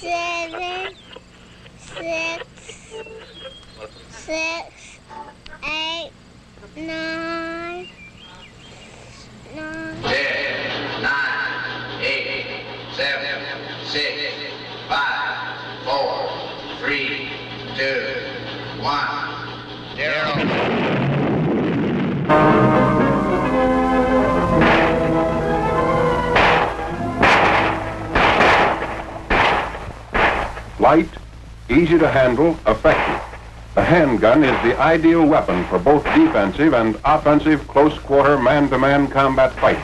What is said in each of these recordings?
7, 6, 8, 9, 10, 9, 8, 7, 6, 5, 4, 3, 2, 1, 0. Light, easy to handle, effective. The handgun is the ideal weapon for both defensive and offensive close-quarter man-to-man combat fighting.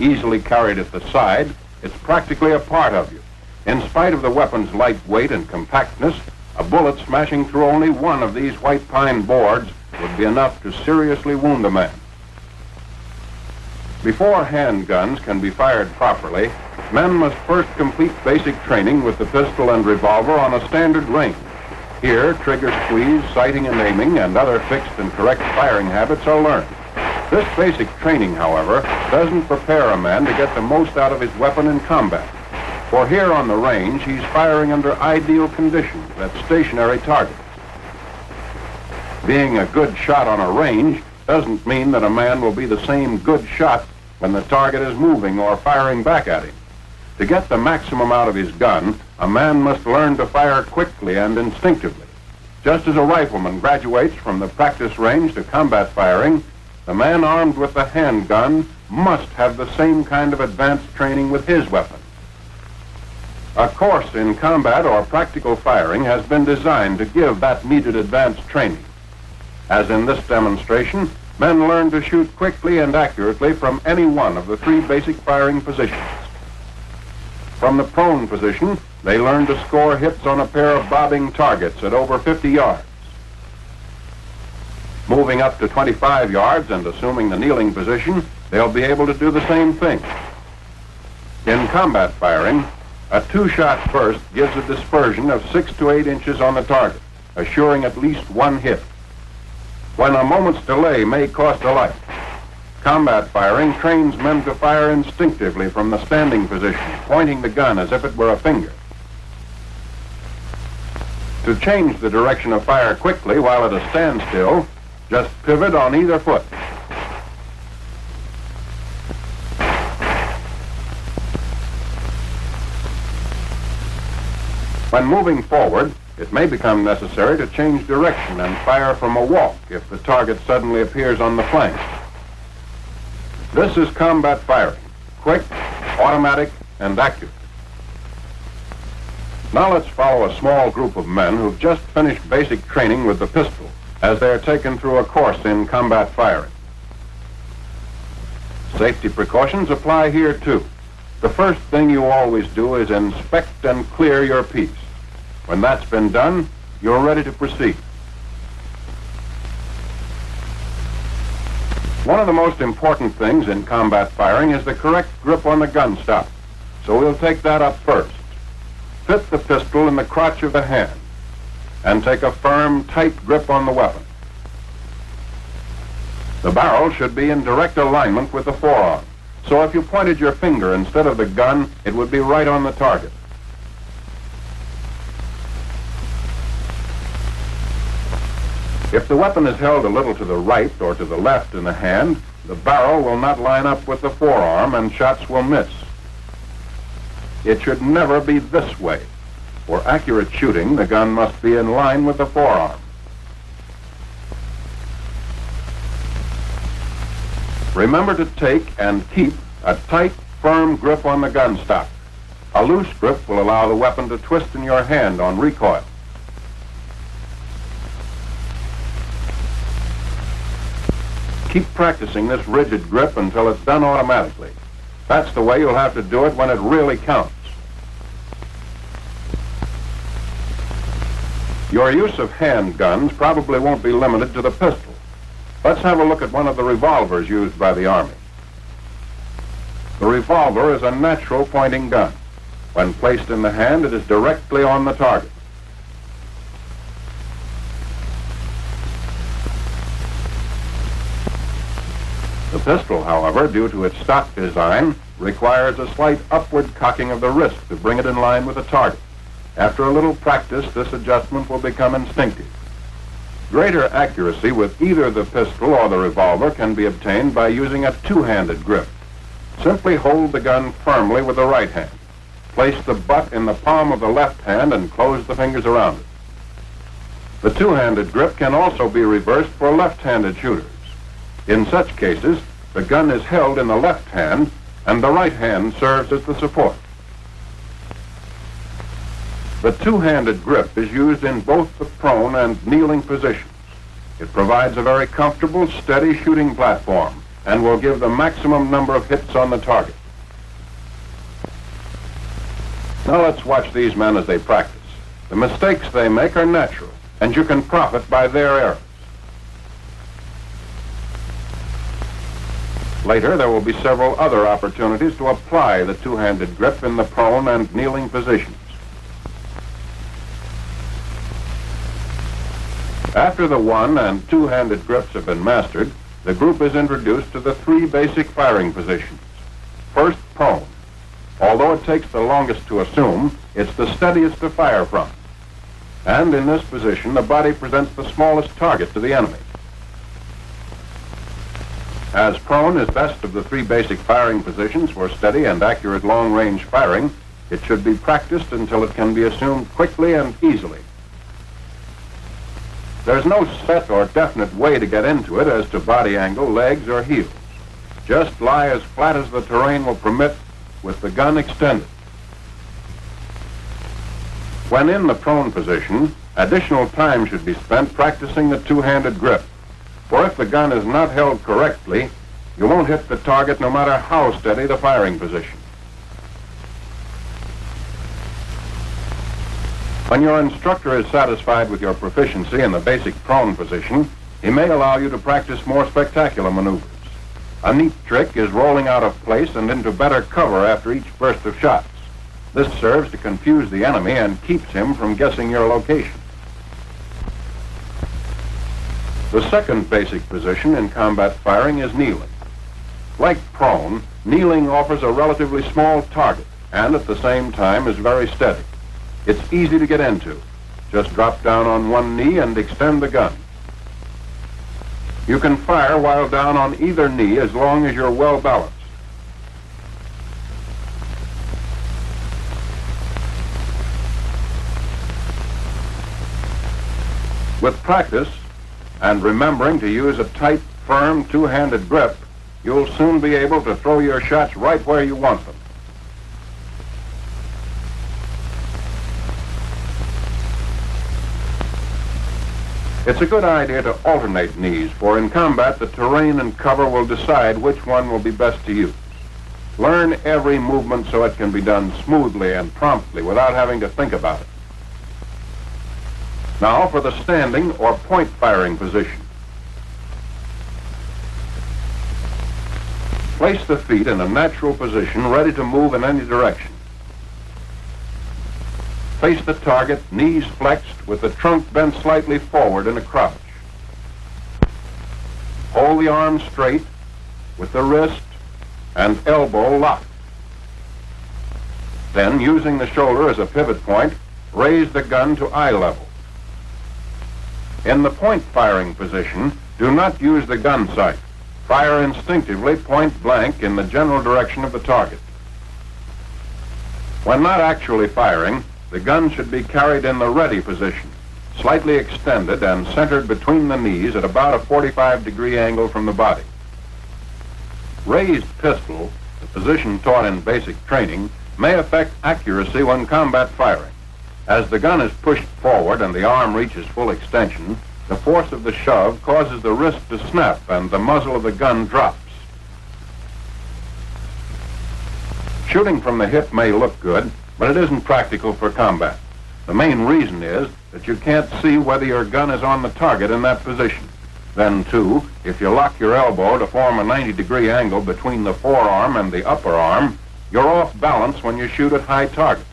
Easily carried at the side, it's practically a part of you. In spite of the weapon's light weight and compactness, a bullet smashing through only one of these white pine boards would be enough to seriously wound a man. Before handguns can be fired properly, men must first complete basic training with the pistol and revolver on a standard range. Here, trigger squeeze, sighting and aiming, and other fixed and correct firing habits are learned. This basic training, however, doesn't prepare a man to get the most out of his weapon in combat. For here on the range, he's firing under ideal conditions at stationary targets. Being a good shot on a range doesn't mean that a man will be the same good shot when the target is moving or firing back at him. To get the maximum out of his gun, a man must learn to fire quickly and instinctively. Just as a rifleman graduates from the practice range to combat firing, the man armed with the handgun must have the same kind of advanced training with his weapon. A course in combat or practical firing has been designed to give that needed advanced training. As in this demonstration, men learn to shoot quickly and accurately from any one of the three basic firing positions. From the prone position, they learn to score hits on a pair of bobbing targets at over 50 yards. Moving up to 25 yards and assuming the kneeling position, they'll be able to do the same thing. In combat firing, a two-shot burst gives a dispersion of 6 to 8 inches on the target, assuring at least one hit. When a moment's delay may cost a life, combat firing trains men to fire instinctively from the standing position, pointing the gun as if it were a finger. To change the direction of fire quickly while at a standstill, just pivot on either foot. When moving forward, it may become necessary to change direction and fire from a walk if the target suddenly appears on the flank. This is combat firing, quick, automatic, and accurate. Now let's follow a small group of men who've just finished basic training with the pistol as they're taken through a course in combat firing. Safety precautions apply here too. The first thing you always do is inspect and clear your piece. When that's been done, you're ready to proceed. One of the most important things in combat firing is the correct grip on the gun stock. So we'll take that up first. Fit the pistol in the crotch of the hand and take a firm, tight grip on the weapon. The barrel should be in direct alignment with the forearm. So if you pointed your finger instead of the gun, it would be right on the target. If the weapon is held a little to the right or to the left in the hand, the barrel will not line up with the forearm and shots will miss. It should never be this way. For accurate shooting, the gun must be in line with the forearm. Remember to take and keep a tight, firm grip on the gun stock. A loose grip will allow the weapon to twist in your hand on recoil. Keep practicing this rigid grip until it's done automatically. That's the way you'll have to do it when it really counts. Your use of handguns probably won't be limited to the pistol. Let's have a look at one of the revolvers used by the Army. The revolver is a natural pointing gun. When placed in the hand, it is directly on the target. The pistol, however, due to its stock design, requires a slight upward cocking of the wrist to bring it in line with the target. After a little practice, this adjustment will become instinctive. Greater accuracy with either the pistol or the revolver can be obtained by using a two-handed grip. Simply hold the gun firmly with the right hand. Place the butt in the palm of the left hand and close the fingers around it. The two-handed grip can also be reversed for left-handed shooters. In such cases, the gun is held in the left hand and the right hand serves as the support. The two-handed grip is used in both the prone and kneeling positions. It provides a very comfortable, steady shooting platform and will give the maximum number of hits on the target. Now let's watch these men as they practice. The mistakes they make are natural, and you can profit by their errors. Later, there will be several other opportunities to apply the two-handed grip in the prone and kneeling positions. After the one- and two-handed grips have been mastered, the group is introduced to the three basic firing positions. First, prone. Although it takes the longest to assume, it's the steadiest to fire from. And in this position, the body presents the smallest target to the enemy. As prone is best of the three basic firing positions for steady and accurate long-range firing, it should be practiced until it can be assumed quickly and easily. There's no set or definite way to get into it as to body angle, legs, or heels. Just lie as flat as the terrain will permit with the gun extended. When in the prone position, additional time should be spent practicing the two-handed grip. For if the gun is not held correctly, you won't hit the target no matter how steady the firing position. When your instructor is satisfied with your proficiency in the basic prone position, he may allow you to practice more spectacular maneuvers. A neat trick is rolling out of place and into better cover after each burst of shots. This serves to confuse the enemy and keeps him from guessing your location. The second basic position in combat firing is kneeling. Like prone, kneeling offers a relatively small target and at the same time is very steady. It's easy to get into. Just drop down on one knee and extend the gun. You can fire while down on either knee as long as you're well balanced. With practice and remembering to use a tight, firm, two-handed grip, you'll soon be able to throw your shots right where you want them. It's a good idea to alternate knees, for in combat the terrain and cover will decide which one will be best to use. Learn every movement so it can be done smoothly and promptly without having to think about it. Now for the standing or point firing position. Place the feet in a natural position, ready to move in any direction. Face the target, knees flexed, with the trunk bent slightly forward in a crouch. Hold the arm straight, with the wrist and elbow locked. Then, using the shoulder as a pivot point, raise the gun to eye level. In the point firing position, do not use the gun sight. Fire instinctively, point blank, in the general direction of the target. When not actually firing, the gun should be carried in the ready position, slightly extended and centered between the knees at about a 45-degree angle from the body. Raised pistol, the position taught in basic training, may affect accuracy when combat firing. As the gun is pushed forward and the arm reaches full extension, the force of the shove causes the wrist to snap and the muzzle of the gun drops. Shooting from the hip may look good, but it isn't practical for combat. The main reason is that you can't see whether your gun is on the target in that position. Then, too, if you lock your elbow to form a 90-degree angle between the forearm and the upper arm, you're off balance when you shoot at high targets.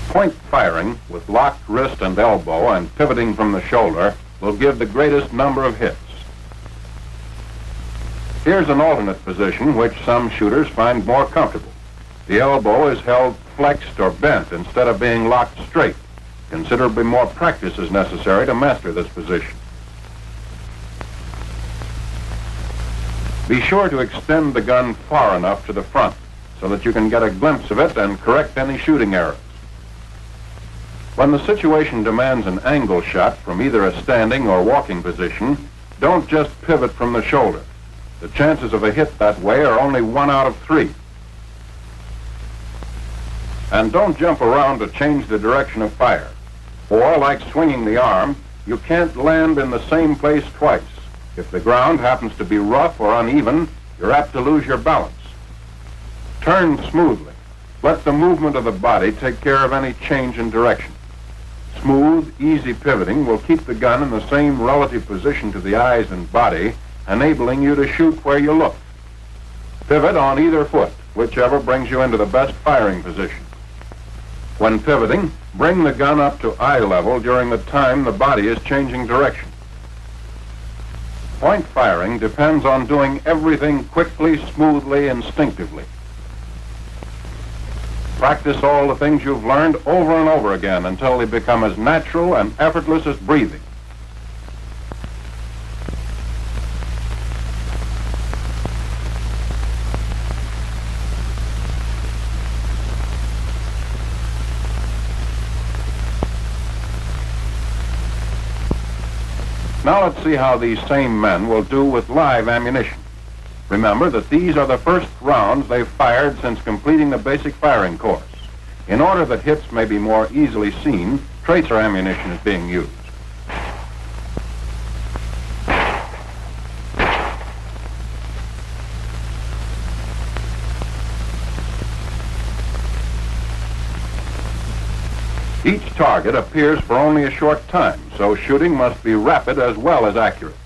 Point firing with locked wrist and elbow and pivoting from the shoulder will give the greatest number of hits. Here's an alternate position which some shooters find more comfortable. The elbow is held flexed or bent instead of being locked straight. Considerably more practice is necessary to master this position. Be sure to extend the gun far enough to the front so that you can get a glimpse of it and correct any shooting errors. When the situation demands an angle shot from either a standing or walking position, don't just pivot from the shoulder. The chances of a hit that way are only 1 out of 3. And don't jump around to change the direction of fire. Or, like swinging the arm, you can't land in the same place twice. If the ground happens to be rough or uneven, you're apt to lose your balance. Turn smoothly. Let the movement of the body take care of any change in direction. Smooth, easy pivoting will keep the gun in the same relative position to the eyes and body, enabling you to shoot where you look. Pivot on either foot, whichever brings you into the best firing position. When pivoting, bring the gun up to eye level during the time the body is changing direction. Point firing depends on doing everything quickly, smoothly, instinctively. Practice all the things you've learned over and over again until they become as natural and effortless as breathing. Now let's see how these same men will do with live ammunition. Remember that these are the first rounds they've fired since completing the basic firing course. In order that hits may be more easily seen, tracer ammunition is being used. Each target appears for only a short time, so shooting must be rapid as well as accurate.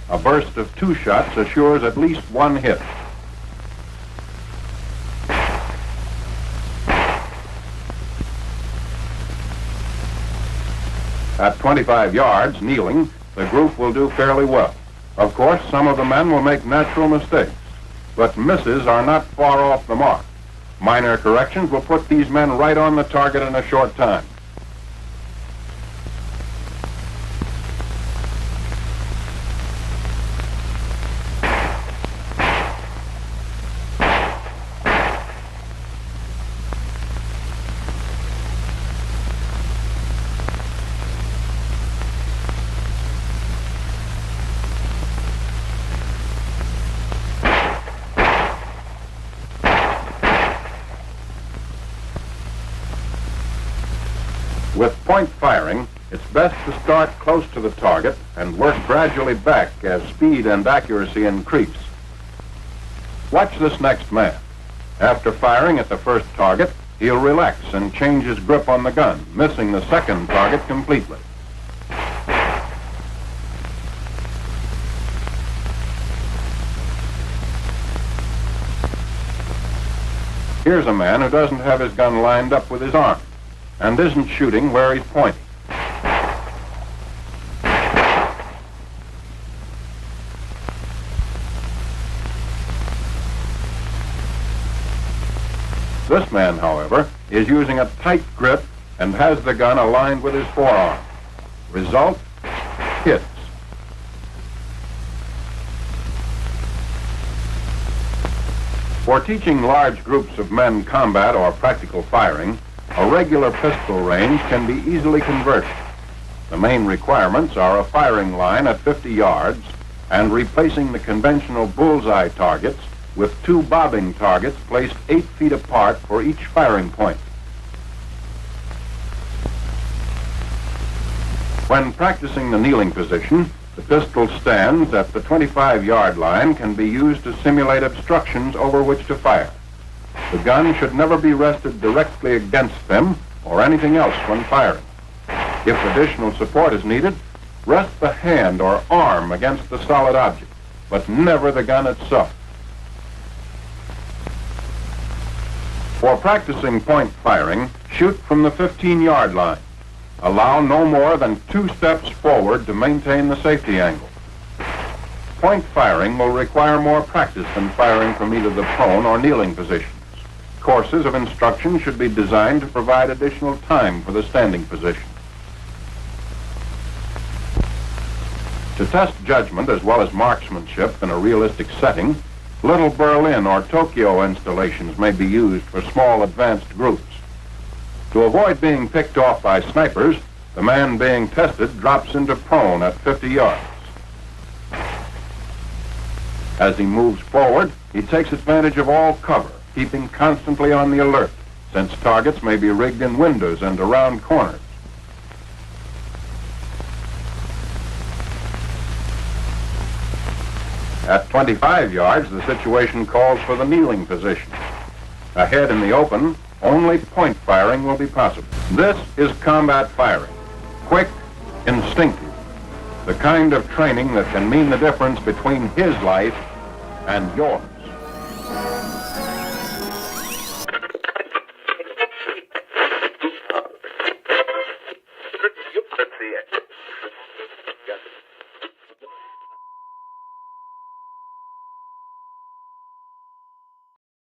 A burst of 2 shots assures at least 1 hit. At 25 yards, kneeling, the group will do fairly well. Of course, some of the men will make natural mistakes, but misses are not far off the mark. Minor corrections will put these men right on the target in a short time. With point firing, it's best to start close to the target and work gradually back as speed and accuracy increase. Watch this next man. After firing at the first target, he'll relax and change his grip on the gun, missing the second target completely. Here's a man who doesn't have his gun lined up with his arm and isn't shooting where he's pointing. This man, however, is using a tight grip and has the gun aligned with his forearm. Result, hits. For teaching large groups of men combat or practical firing, a regular pistol range can be easily converted. The main requirements are a firing line at 50 yards and replacing the conventional bullseye targets with 2 bobbing targets placed 8 feet apart for each firing point. When practicing the kneeling position, the pistol stands at the 25-yard line can be used to simulate obstructions over which to fire. The gun should never be rested directly against them or anything else when firing. If additional support is needed, rest the hand or arm against the solid object, but never the gun itself. For practicing point firing, shoot from the 15-yard line. Allow no more than 2 steps forward to maintain the safety angle. Point firing will require more practice than firing from either the prone or kneeling positions. Courses of instruction should be designed to provide additional time for the standing position. To test judgment as well as marksmanship in a realistic setting, Little Berlin or Tokyo installations may be used for small advanced groups. To avoid being picked off by snipers, the man being tested drops into prone at 50 yards. As he moves forward, he takes advantage of all cover, keeping constantly on the alert, since targets may be rigged in windows and around corners. At 25 yards, the situation calls for the kneeling position. Ahead in the open, only point firing will be possible. This is combat firing, quick, instinctive, the kind of training that can mean the difference between his life and yours.